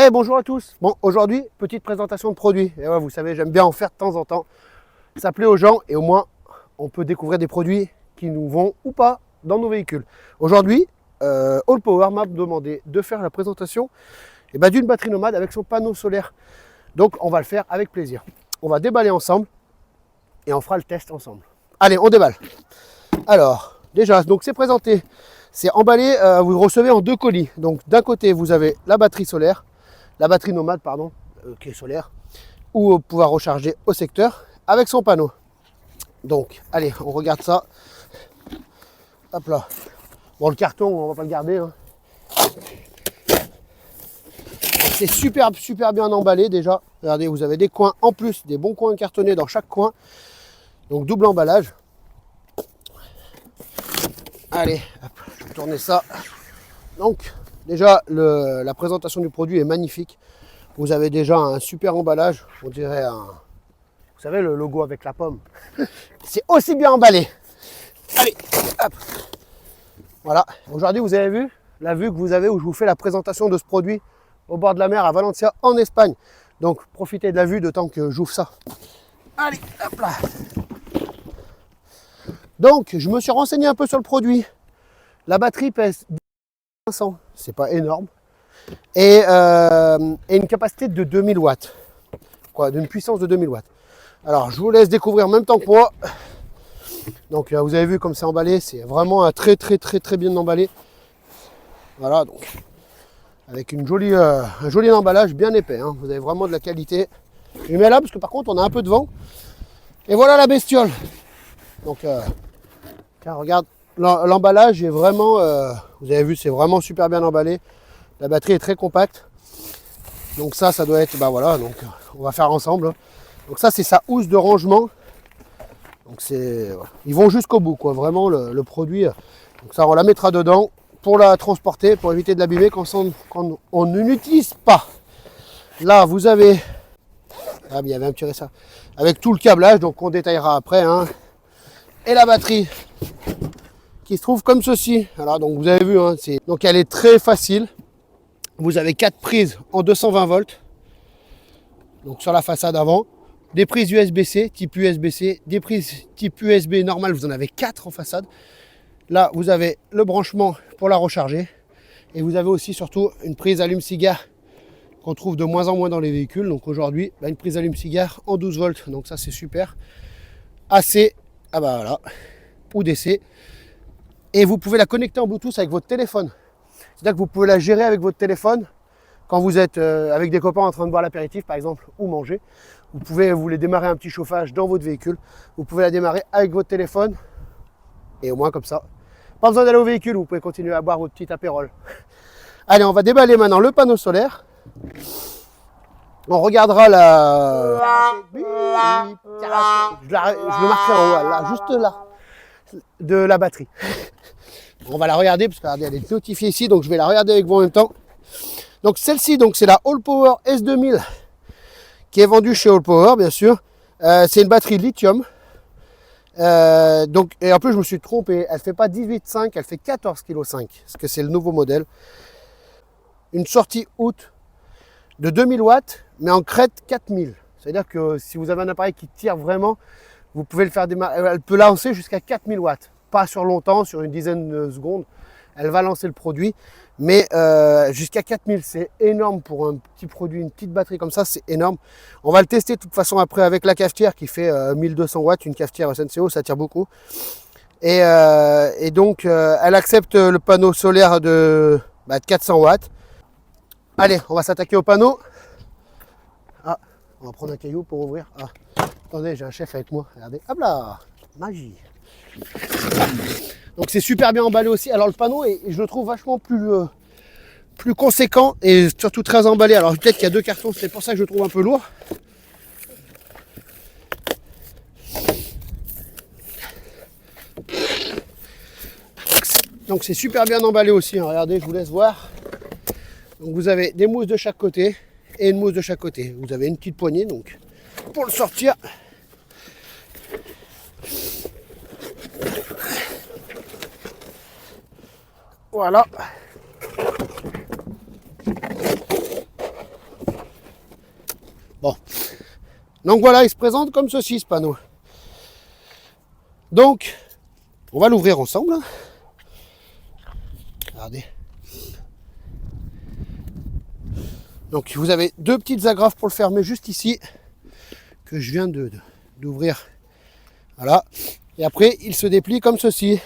Hey, bonjour à tous. Bon, aujourd'hui, petite présentation de produits. Et ouais, vous savez, j'aime bien en faire de temps en temps. Ça plaît aux gens et au moins, on peut découvrir des produits qui nous vont ou pas dans nos véhicules. Aujourd'hui, All Power m'a demandé de faire la présentation d'une batterie nomade avec son panneau solaire. Donc, on va le faire avec plaisir. On va déballer ensemble et on fera le test ensemble. Allez, on déballe. Alors, déjà, donc c'est présenté. C'est emballé, vous recevez en 2 colis. Donc, d'un côté, vous avez la batterie solaire. La batterie nomade, pardon, qui est solaire, ou pouvoir recharger au secteur avec son panneau. Donc, allez, on regarde ça. Hop là. Bon, le carton, on va pas le garder. Hein. C'est super bien emballé déjà. Regardez, vous avez des coins en plus, des bons coins cartonnés dans chaque coin. Donc, double emballage. Allez, hop, je vais tourner ça. Donc, déjà, la présentation du produit est magnifique. Vous avez déjà un super emballage. On dirait un... Vous savez, le logo avec la pomme. C'est aussi bien emballé. Allez, hop. Voilà. Aujourd'hui, vous avez vu la vue que vous avez où je vous fais la présentation de ce produit au bord de la mer à Valencia, en Espagne. Donc, profitez de la vue de temps que j'ouvre ça. Allez, hop là. Donc, je me suis renseigné un peu sur le produit. La batterie pèse 500, c'est pas énorme. Et une capacité de 2000 watts. Quoi, d'une puissance de 2000 watts. Alors, je vous laisse découvrir en même temps que moi. Donc, vous avez vu comme c'est emballé. C'est vraiment un très bien emballé. Voilà, donc. Avec un joli emballage bien épais. Hein. Vous avez vraiment de la qualité. Je le mets là parce que par contre, on a un peu de vent. Et voilà la bestiole. Donc, tiens, regarde. L'emballage est vraiment, vous avez vu, c'est vraiment super bien emballé. La batterie est très compacte. Donc ça doit être, voilà, donc on va faire ensemble. Donc ça, c'est sa housse de rangement. Donc c'est, ils vont jusqu'au bout, quoi, vraiment le produit. Donc ça, on la mettra dedans pour la transporter, pour éviter de l'abîmer quand on ne l'utilise pas. Là, vous avez, ah, il y avait un petit récent, avec tout le câblage, donc on détaillera après. Hein. Et la batterie qui se trouve comme ceci. Alors donc vous avez vu, hein, donc elle est très facile. Vous avez 4 prises en 220 volts. Donc sur la façade avant. Des prises USB-C, type USB-C. Des prises type USB normal, vous en avez 4 en façade. Là, vous avez le branchement pour la recharger. Et vous avez aussi surtout une prise allume-cigare qu'on trouve de moins en moins dans les véhicules. Donc aujourd'hui, une prise allume-cigare en 12 volts. Donc ça, c'est super. AC, ah bah voilà, ou DC. Et vous pouvez la connecter en Bluetooth avec votre téléphone. C'est-à-dire que vous pouvez la gérer avec votre téléphone quand vous êtes avec des copains en train de boire l'apéritif, par exemple, ou manger. Vous pouvez voulez démarrer un petit chauffage dans votre véhicule. Vous pouvez la démarrer avec votre téléphone. Et au moins comme ça, pas besoin d'aller au véhicule, vous pouvez continuer à boire votre petit apérole. Allez, on va déballer maintenant le panneau solaire. On regardera je le marquerai en haut, là, juste là, de la batterie. On va la regarder parce qu'elle est notifiée ici, donc je vais la regarder avec vous en même temps. Donc celle-ci, donc c'est la All Power S2000 qui est vendue chez All Power, bien sûr. C'est une batterie lithium. Et en plus, je me suis trompé. Elle fait pas 18,5, elle fait 14,5 kg, parce que c'est le nouveau modèle. Une sortie août de 2000 watts, mais en crête 4000. C'est-à-dire que si vous avez un appareil qui tire vraiment, vous pouvez le faire démarrer. Elle peut lancer jusqu'à 4000 watts. Pas sur longtemps, sur une dizaine de secondes. Elle va lancer le produit. Mais jusqu'à 4000, c'est énorme pour un petit produit, une petite batterie comme ça, c'est énorme. On va le tester de toute façon après avec la cafetière qui fait 1200 watts, une cafetière SNCO, ça tire beaucoup. Et donc, elle accepte le panneau solaire de 400 watts. Allez, on va s'attaquer au panneau. Ah, on va prendre un caillou pour ouvrir. Ah, attendez, j'ai un chef avec moi. Regardez, hop là, magie. Donc c'est super bien emballé aussi. Alors le panneau, je le trouve vachement plus conséquent et surtout très emballé. Alors peut-être qu'il y a 2 cartons, c'est pour ça que je le trouve un peu lourd. Donc c'est super bien emballé aussi. Hein. Regardez, je vous laisse voir. Donc vous avez des mousses de chaque côté et une mousse de chaque côté. Vous avez une petite poignée donc pour le sortir. Voilà. Bon. Donc voilà, il se présente comme ceci, ce panneau. Donc, on va l'ouvrir ensemble. Regardez. Donc vous avez deux petites agrafes pour le fermer juste ici, que je viens d'ouvrir. Voilà. Et après, il se déplie comme ceci.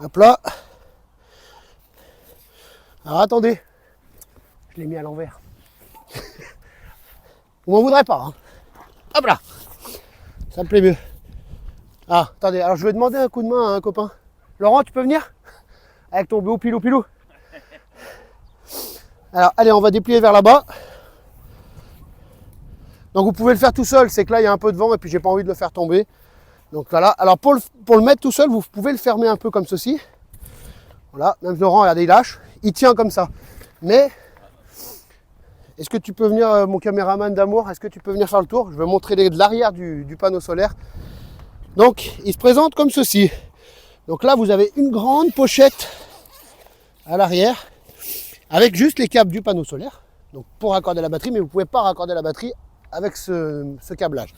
Hop là. Alors attendez, je l'ai mis à l'envers. Vous m'en voudrez pas. Hein. Hop là. Ça me plaît mieux. Ah, attendez, alors je vais demander un coup de main à un copain. Laurent, tu peux venir? Avec ton beau pilou. Alors, allez, on va déplier vers là-bas. Donc, vous pouvez le faire tout seul. C'est que là, il y a un peu de vent et puis j'ai pas envie de le faire tomber. Donc, voilà. Alors, pour le mettre tout seul, vous pouvez le fermer un peu comme ceci. Voilà. Même Laurent, regardez, il lâche. Il tient comme ça. Mais, est-ce que tu peux venir, mon caméraman d'amour, est-ce que tu peux venir faire le tour? Je vais montrer de l'arrière du panneau solaire. Donc, il se présente comme ceci. Donc là, vous avez une grande pochette à l'arrière avec juste les câbles du panneau solaire. Donc pour raccorder la batterie, mais vous ne pouvez pas raccorder la batterie avec ce câblage.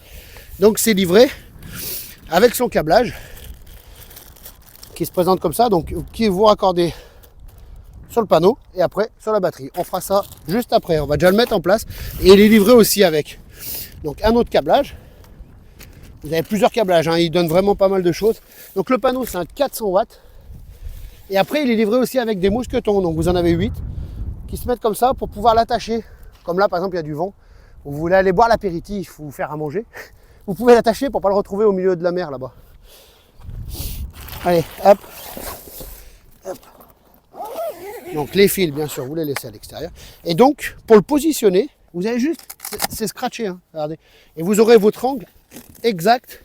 Donc c'est livré avec son câblage qui se présente comme ça, donc qui vous raccordez sur le panneau et après sur la batterie. On fera ça juste après, on va déjà le mettre en place et il est livré aussi avec. Donc un autre câblage. Vous avez plusieurs câblages, hein, il donne vraiment pas mal de choses. Donc le panneau, c'est un 400 watts. Et après, il est livré aussi avec des mousquetons. Donc vous en avez 8 qui se mettent comme ça pour pouvoir l'attacher. Comme là, par exemple, il y a du vent. Vous voulez aller boire l'apéritif ou vous faire à manger. Vous pouvez l'attacher pour ne pas le retrouver au milieu de la mer là-bas. Allez, hop. Hop. Donc les fils, bien sûr, vous les laissez à l'extérieur. Et donc, pour le positionner, vous avez juste, c'est scratché, hein, regardez. Et vous aurez votre angle exact.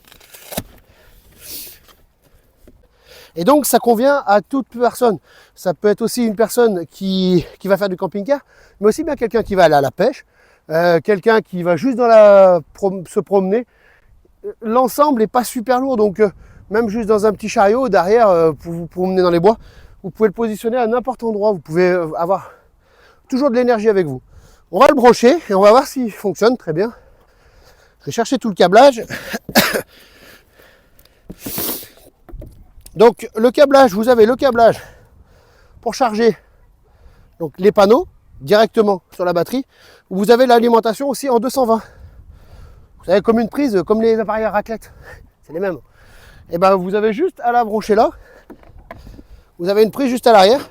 Et donc ça convient à toute personne. Ça peut être aussi une personne qui va faire du camping-car, mais aussi bien quelqu'un qui va aller à la pêche, quelqu'un qui va juste se promener. L'ensemble n'est pas super lourd, donc même juste dans un petit chariot derrière pour vous promener dans les bois, vous pouvez le positionner à n'importe quel endroit. Vous pouvez avoir toujours de l'énergie avec vous. On va le brancher et on va voir s'il fonctionne très bien. Je vais chercher tout le câblage. Donc le câblage, vous avez le câblage pour charger donc, les panneaux directement sur la batterie. Vous avez l'alimentation aussi en 220. Vous avez comme une prise, comme les appareils à raclette. C'est les mêmes. Et ben vous avez juste à la brancher là. Vous avez une prise juste à l'arrière.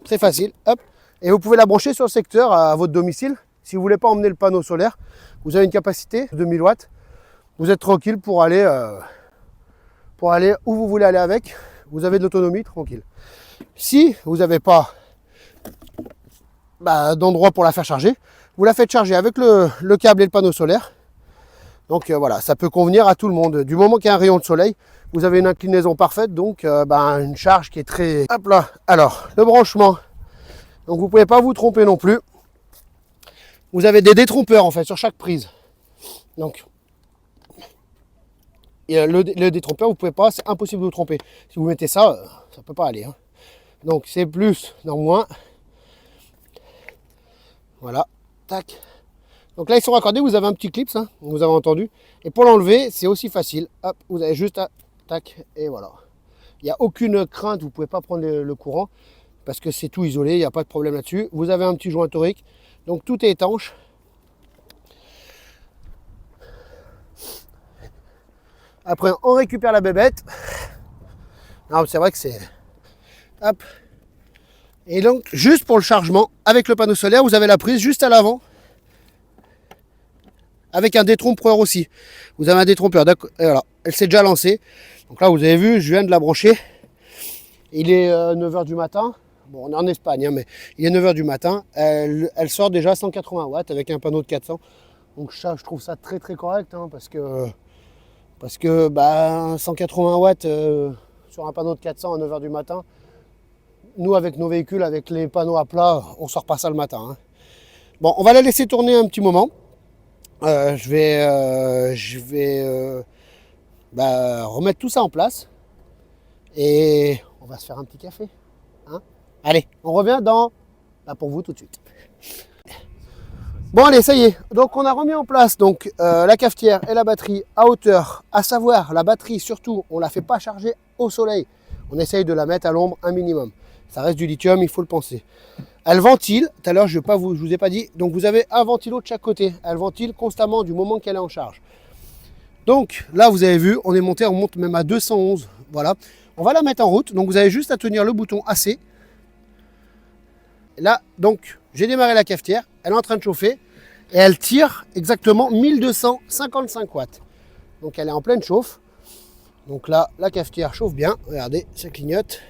Très facile. Hop. Et vous pouvez la brancher sur le secteur à votre domicile. Si vous ne voulez pas emmener le panneau solaire, vous avez une capacité de 2000 watts. Vous êtes tranquille pour aller où vous voulez aller avec. Vous avez de l'autonomie tranquille. Si vous n'avez pas d'endroit pour la faire charger, vous la faites charger avec le câble et le panneau solaire. Donc voilà, ça peut convenir à tout le monde. Du moment qu'il y a un rayon de soleil, vous avez une inclinaison parfaite, donc une charge qui est très... Hop là. Alors, le branchement. Donc vous ne pouvez pas vous tromper non plus. Vous avez des détrompeurs en fait sur chaque prise. Donc et le détrompeur, vous ne pouvez pas, c'est impossible de vous tromper. Si vous mettez ça, ça ne peut pas aller. Hein. Donc c'est plus dans moins. Voilà. Tac. Donc là ils sont raccordés, vous avez un petit clip, ça, vous avez entendu. Et pour l'enlever, c'est aussi facile. Hop, vous avez juste à... Tac, et voilà. Il n'y a aucune crainte, vous ne pouvez pas prendre le courant. Parce que c'est tout isolé, il n'y a pas de problème là-dessus. Vous avez un petit joint torique, donc tout est étanche. Après, on récupère la bébête. C'est vrai que c'est... Hop. Et donc, juste pour le chargement, avec le panneau solaire, vous avez la prise juste à l'avant. Avec un détrompeur aussi. Vous avez un détrompeur. Et voilà, elle s'est déjà lancée. Donc là, vous avez vu, je viens de la brancher. Il est 9h du matin. Bon, on est en Espagne, hein, mais il est 9h du matin. Elle sort déjà 180 watts avec un panneau de 400. Donc ça, je trouve ça très très correct, hein, parce que 180 watts sur un panneau de 400 à 9h du matin, nous avec nos véhicules, avec les panneaux à plat, on sort pas ça le matin. Hein. Bon, on va la laisser tourner un petit moment. Je vais remettre tout ça en place et on va se faire un petit café. Hein. Allez, on revient pour vous tout de suite. Bon allez, ça y est. Donc on a remis en place donc, la cafetière et la batterie à hauteur. À savoir, la batterie surtout, on ne la fait pas charger au soleil. On essaye de la mettre à l'ombre un minimum. Ça reste du lithium, il faut le penser. Elle ventile. Tout à l'heure, je ne vous ai pas dit. Donc vous avez un ventilo de chaque côté. Elle ventile constamment du moment qu'elle est en charge. Donc là, vous avez vu, on est monté, on monte même à 211. Voilà. On va la mettre en route. Donc vous avez juste à tenir le bouton AC. Là, donc, j'ai démarré la cafetière. Elle est en train de chauffer. Et elle tire exactement 1255 watts. Donc elle est en pleine chauffe. Donc là, la cafetière chauffe bien. Regardez, ça clignote.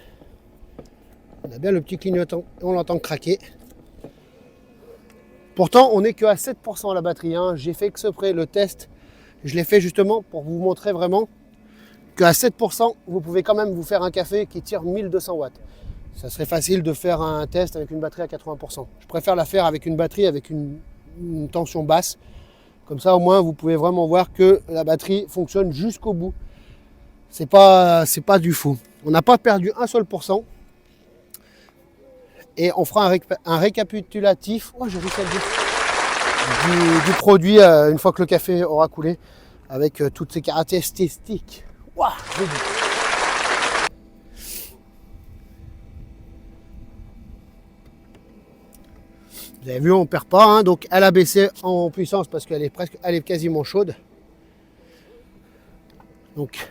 On a bien le petit clignotant. On l'entend craquer. Pourtant, on n'est que à 7% à la batterie. Hein. J'ai fait exprès le test. Je l'ai fait justement pour vous montrer vraiment qu'à 7%, vous pouvez quand même vous faire un café qui tire 1200 watts. Ça serait facile de faire un test avec une batterie à 80%. Je préfère la faire avec une batterie avec une tension basse. Comme ça, au moins, vous pouvez vraiment voir que la batterie fonctionne jusqu'au bout. C'est pas du faux. On n'a pas perdu un seul pourcent. Et on fera un récapitulatif du produit une fois que le café aura coulé, avec toutes ses caractéristiques. Ouah, vous avez vu, on ne perd pas, hein, donc elle a baissé en puissance parce qu'elle est quasiment chaude. Donc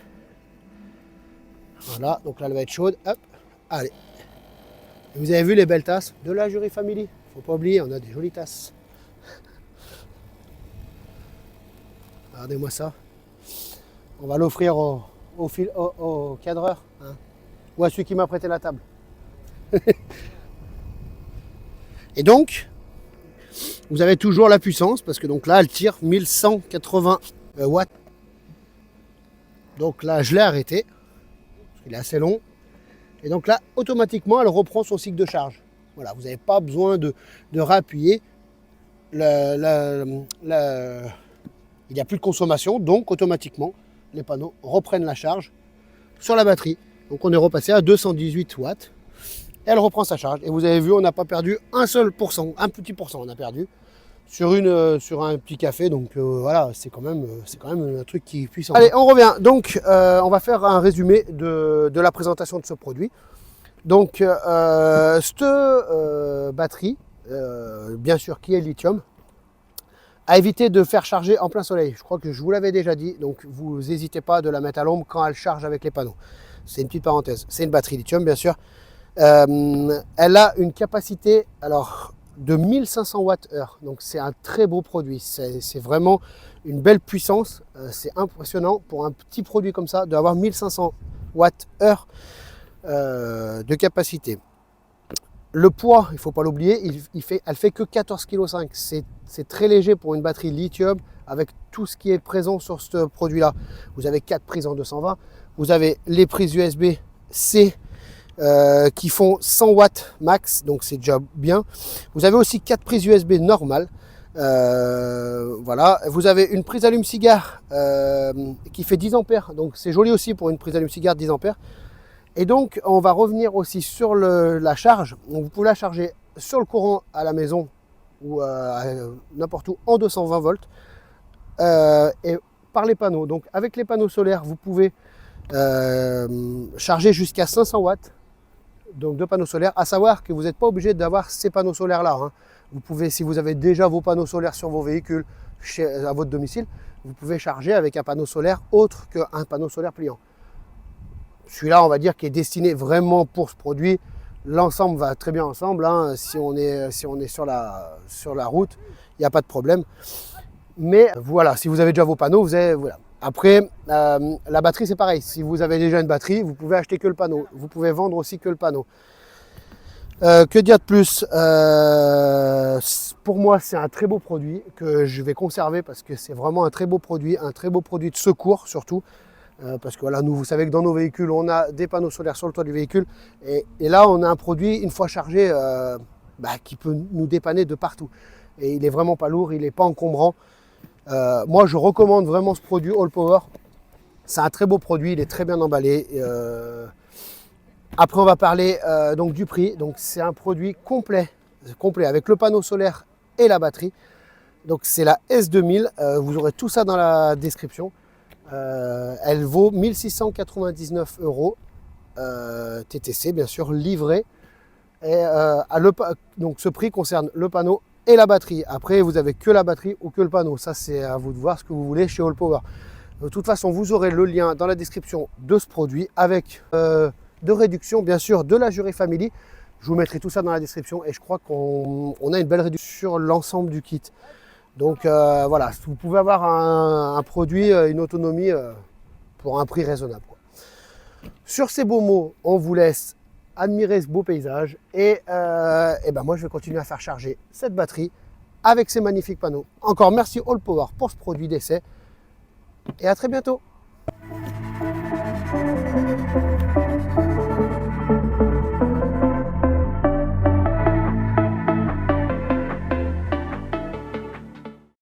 voilà, donc là elle va être chaude. Hop, allez. Et vous avez vu les belles tasses de la Jury Family. Faut pas oublier, on a des jolies tasses. Regardez-moi ça. On va l'offrir au cadreur, hein, ou à celui qui m'a prêté la table. Et donc, vous avez toujours la puissance, parce que donc là, elle tire 1180 watts. Donc là, je l'ai arrêté, parce qu'il est assez long. Et donc là, automatiquement, elle reprend son cycle de charge. Voilà, vous n'avez pas besoin de réappuyer. Il n'y a plus de consommation, donc automatiquement, les panneaux reprennent la charge sur la batterie. Donc on est repassé à 218 watts. Et elle reprend sa charge. Et vous avez vu, on n'a pas perdu un seul pourcent, un petit pourcent on a perdu sur un petit café. Donc voilà, c'est quand même un truc qui est puissant. Allez, on revient. Donc on va faire un résumé de la présentation de ce produit. Donc cette batterie, bien sûr qui est lithium, à éviter de faire charger en plein soleil. Je crois que je vous l'avais déjà dit, donc vous n'hésitez pas de la mettre à l'ombre quand elle charge avec les panneaux. C'est une petite parenthèse. C'est une batterie lithium, bien sûr. Elle a une capacité de 1500 Wh. Donc c'est un très beau produit. C'est vraiment une belle puissance. C'est impressionnant pour un petit produit comme ça d'avoir 1500 Wh de capacité. Le poids, il ne faut pas l'oublier, elle fait que 14,5 kg. C'est très léger pour une batterie lithium avec tout ce qui est présent sur ce produit-là. Vous avez 4 prises en 220. Vous avez les prises USB-C qui font 100 watts max, donc c'est déjà bien. Vous avez aussi 4 prises USB normales. Voilà. Vous avez une prise allume-cigare qui fait 10 ampères, donc c'est joli aussi pour une prise allume-cigare 10 ampères. Et donc, on va revenir aussi sur la charge. Donc, vous pouvez la charger sur le courant à la maison ou n'importe où en 220 volts et par les panneaux. Donc, avec les panneaux solaires, vous pouvez charger jusqu'à 500 watts donc de panneaux solaires. À savoir que vous n'êtes pas obligé d'avoir ces panneaux solaires-là. Hein. Vous pouvez, si vous avez déjà vos panneaux solaires sur vos véhicules à votre domicile, vous pouvez charger avec un panneau solaire autre qu'un panneau solaire pliant. Celui-là, on va dire, qui est destiné vraiment pour ce produit. L'ensemble va très bien ensemble. Hein. Si on est sur la route, il n'y a pas de problème. Mais voilà, si vous avez déjà vos panneaux, vous avez, voilà. Après, la batterie, c'est pareil. Si vous avez déjà une batterie, vous pouvez acheter que le panneau. Vous pouvez vendre aussi que le panneau. Que dire de plus? Pour moi, c'est un très beau produit que je vais conserver parce que c'est vraiment un très beau produit de secours surtout. Parce que voilà, nous, vous savez que dans nos véhicules, on a des panneaux solaires sur le toit du véhicule. Et là, on a un produit, une fois chargé, qui peut nous dépanner de partout. Et il n'est vraiment pas lourd, il n'est pas encombrant. Moi, je recommande vraiment ce produit All Power. C'est un très beau produit, il est très bien emballé. Après, on va parler donc du prix. Donc, c'est un produit complet avec le panneau solaire et la batterie. Donc c'est la S2000, vous aurez tout ça dans la description. Elle vaut 1699 euros, TTC bien sûr, livré. Et donc ce prix concerne le panneau et la batterie. Après, vous avez que la batterie ou que le panneau. Ça, c'est à vous de voir ce que vous voulez chez Allpower. De toute façon, vous aurez le lien dans la description de ce produit avec de réduction, bien sûr, de la Jury Family. Je vous mettrai tout ça dans la description et je crois qu'on a une belle réduction sur l'ensemble du kit. Donc voilà, vous pouvez avoir un produit, une autonomie pour un prix raisonnable, quoi. Sur ces beaux mots, on vous laisse admirer ce beau paysage et ben moi je vais continuer à faire charger cette batterie avec ces magnifiques panneaux. Encore merci Allpower pour ce produit d'essai et à très bientôt.